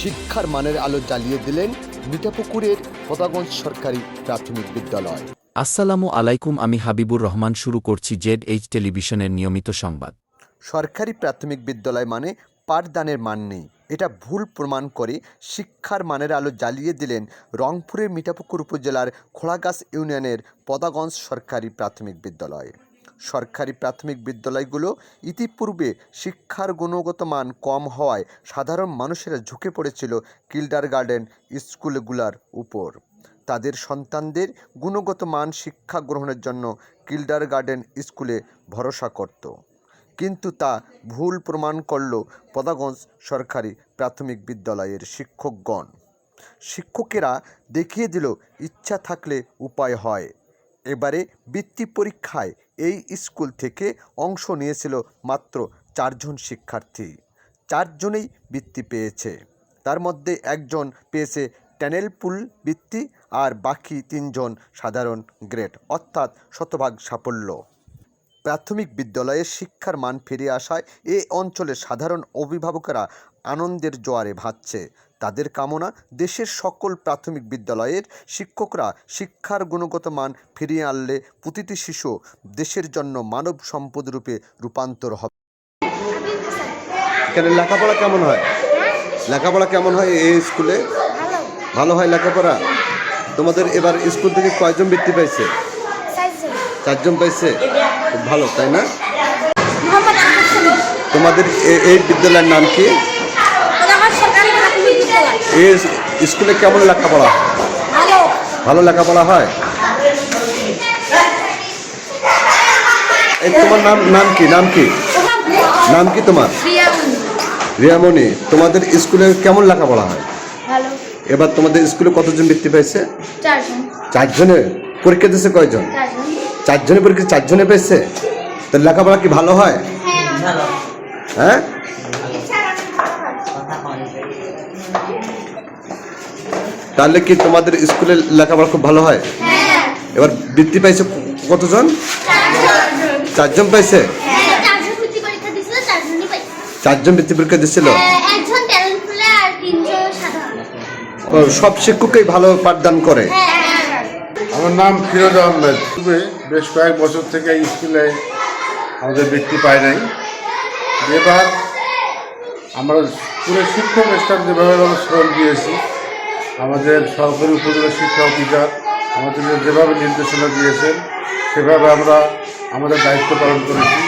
শিক্ষার মানের আলো জ্বালিয়ে দিলেন মিঠাপুকুরের পদাগঞ্জ সরকারি প্রাথমিক বিদ্যালয়। আসসালামু আলাইকুম, আমি হাবিবুর রহমান। শুরু করছি ZH টেলিভিশনের নিয়মিত সংবাদ। সরকারি প্রাথমিক বিদ্যালয় মানে পাঠদানের মান নেই, এটা ভুল প্রমাণ করে শিক্ষার মানের আলো জ্বালিয়ে দিলেন রংপুরের মিঠাপুকুর উপজেলার খোলাগাছ ইউনিয়নের পদাগঞ্জ সরকারি প্রাথমিক বিদ্যালয়। সরকারি প্রাথমিক বিদ্যালয়গুলো ইতিপূর্বে শিক্ষার গুণগত মান কম হওয়ায় সাধারণ মানুষেরা ঝুঁকে পড়েছিল কিন্ডারগার্টেন স্কুলগুলোর উপর। তাদের সন্তানদের গুণগত মান শিক্ষা গ্রহণের জন্য কিন্ডারগার্টেন স্কুলে ভরসা করত, কিন্তু তা ভুল প্রমাণ করল পদাগঞ্জ সরকারি প্রাথমিক বিদ্যালয়ের শিক্ষকগণ। শিক্ষকেরা দেখিয়ে দিল ইচ্ছা থাকলে উপায় হয়। এবারে বৃত্তি পরীক্ষায় এই স্কুল থেকে অংশ নিয়েছিল মাত্র 4 জন শিক্ষার্থী। 4 জনেই বৃত্তি পেয়েছে। তার মধ্যে একজন পেয়েছে ট্যানেলপুল বৃত্তি আর বাকি 3 জন সাধারণ গ্রেড, অর্থাৎ শতভাগ সাফল্য। প্রাথমিক বিদ্যালয়ের শিক্ষার মান ফিরে আসায় এ অঞ্চলের সাধারণ অভিভাবকেরা আনন্দের জোয়ারে ভাসছে। তাদের কামনা, দেশের সকল প্রাথমিক বিদ্যালয়ের শিক্ষকরা শিক্ষার গুণগত মান ফিরিয়ে আনলে প্রতিটি শিশু দেশের জন্য মানব সম্পদ রূপে রূপান্তর হবে। এখানে লেখাপড়া কেমন হয়? লেখাপড়া কেমন হয় এই স্কুলে? ভালো হয় লেখাপড়া। তোমাদের এবার স্কুল থেকে কয়জন বৃত্তি পাইছে? 4 জন পাইছে। খুব ভালো, তাই না? তোমাদের এই বিদ্যালয়ের নাম কি? এই স্কুলে কেমন লেখাপড়া? ভালো লেখাপড়া হয়। এই তোমার নাম কি? নাম কি তোমার? রিয়ামণি। তোমাদের স্কুলে কেমন লেখাপড়া হয়? ভালো। এবার তোমাদের স্কুলে কতজন বৃত্তি পাইছে? 4 জন। 4 জনে। পরীক্ষা দিয়েছে কয়জন? 4 জন। 4 জনের পরীক্ষা 4 জনে পেয়েছে। তো লেখাপড়া কি ভালো হয়? হ্যাঁ। তাহলে কি তোমাদের স্কুলে লেখাপড়া খুব ভালো হয়? এবার বৃত্তি পাইছে কতজন? 4 জন পাইছে। 4 জন বৃত্তি পরীক্ষা দিয়েছিল। সব শিক্ষকই ভালো পাঠদান করে। আমার নাম ফিরোজ আহমেদ। বেশ কয়েক বছর থেকে এই স্কুলে আমাদের বৃত্তি পাই নাই। এবার আমরা পুরো শিক্ষক স্টাফ যেভাবে শ্রম দিয়েছি, আমাদের সরকারি উপজেলা শিক্ষা অফিসার আমাদের যেভাবে নির্দেশনা দিয়েছেন সেভাবে আমরা আমাদের দায়িত্ব পালন করেছি।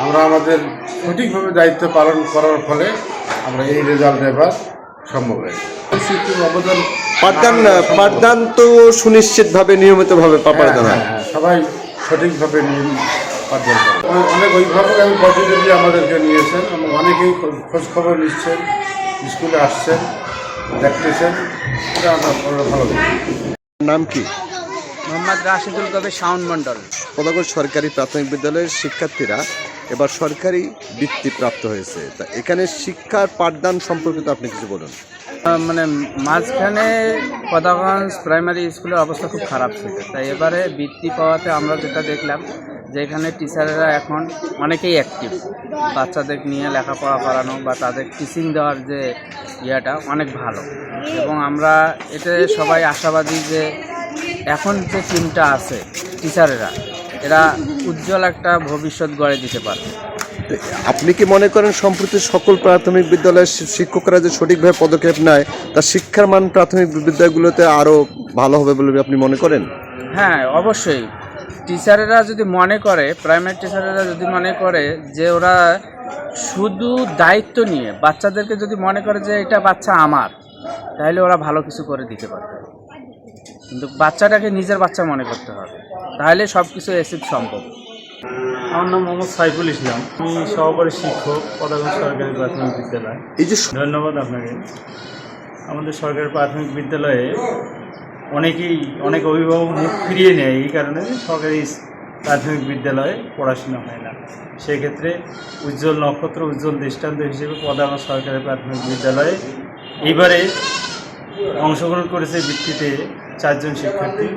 আমরা আমাদের সঠিকভাবে দায়িত্ব পালন করার ফলে আমরা এই রেজাল্ট এবার সম্ভব হয়েছে। শিক্ষক অবদান পাঠদান তো সুনিশ্চিতভাবে নিয়মিতভাবে পাঠদান হয়। সবাই সঠিকভাবে পাঠদান করে। অনেক অভিভাবক এবং পজিটিভলি আমাদেরকে নিয়েছেন এবং অনেকেই খোঁজখবর নিচ্ছেন, স্কুলে আসছেন, দেখতেছেন। এটা আমরা ভালো। নাম কি? মোহাম্মদ রাশিদুল কবির শাওন মণ্ডল। পদাগঞ্জ সরকারি প্রাথমিক বিদ্যালয়ের শিক্ষার্থীরা এবার সরকারি বৃত্তি প্রাপ্ত হয়েছে। তা এখানে শিক্ষার পাঠদান সম্পর্কিত আপনি কিছু বলুন। মানে মাঝখানে পদাগঞ্জ প্রাইমারি স্কুলের অবস্থা খুব খারাপ ছিল, তাই এবারে বৃত্তি পাওয়াতে আমরা যেটা দেখলাম যে এখানে টিচারেরা এখন অনেকেই অ্যাক্টিভ। বাচ্চাদের নিয়ে লেখাপড়া করানো বা তাদের টিচিং দেওয়ার যে ইয়েটা অনেক ভালো, এবং আমরা এতে সবাই আশাবাদী যে এখন যে টিমটা আছে টিচারেরা, এরা উজ্জ্বল একটা ভবিষ্যৎ গড়ে দিতে পারবে। আপনি কি মনে করেন সম্প্রতি সকল প্রাথমিক বিদ্যালয়ের শিক্ষকরা যে সঠিকভাবে পদক্ষেপ নেয় তা শিক্ষার মান প্রাথমিক বিদ্যালয়গুলোতে আরও ভালো হবে বলে আপনি মনে করেন? হ্যাঁ, অবশ্যই। টিচারেরা যদি মনে করে, প্রাইমারি টিচারেরা যদি মনে করে যে ওরা শুধু দায়িত্ব নিয়ে বাচ্চাদেরকে যদি মনে করে যে এটা বাচ্চা আমার, তাহলে ওরা ভালো কিছু করে দিতে পারবে। কিন্তু বাচ্চাটাকে নিজের বাচ্চা মনে করতে হবে, তাহলে সব কিছু অ্যাচিভ সম্ভব। আমার নাম মোহাম্মদ সাইফুল ইসলাম। আমি সহকারী শিক্ষক, পদাগঞ্জ সরকারি প্রাথমিক বিদ্যালয়। এই যে ধন্যবাদ আপনাকে। আমাদের সরকারি প্রাথমিক বিদ্যালয়ে অনেক অভিভাবক মুখ ফিরিয়ে নেয় এই কারণে সরকারি প্রাথমিক বিদ্যালয়ে পড়াশোনা হয় না। সেক্ষেত্রে উজ্জ্বল নক্ষত্র, উজ্জ্বল দৃষ্টান্ত হিসেবে পদাগঞ্জ সরকারি প্রাথমিক বিদ্যালয়ে এইবারে অংশগ্রহণ করেছে বৃত্তিতে 4 জন শিক্ষার্থী।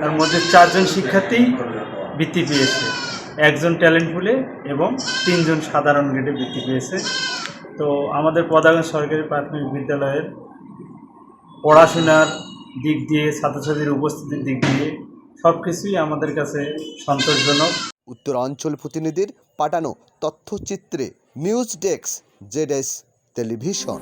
তার মধ্যে 4 জন শিক্ষার্থী বৃত্তি পেয়েছে, 1 জন ট্যালেন্ট পুলে এবং 3 জন সাধারণ গ্রেডে বৃত্তি পেয়েছে। তো আমাদের পদাগঞ্জ সরকারি প্রাথমিক বিদ্যালয়ের পড়াশোনার দিক দিয়ে ছাত্রছাত্রীর উপস্থিতির দিক দিয়ে সব কিছুই আমাদের কাছে সন্তোষজনক। উত্তরাঞ্চল প্রতিনিধির পাঠানো তথ্যচিত্রে নিউজ ডেস্ক জেডএস টেলিভিশন।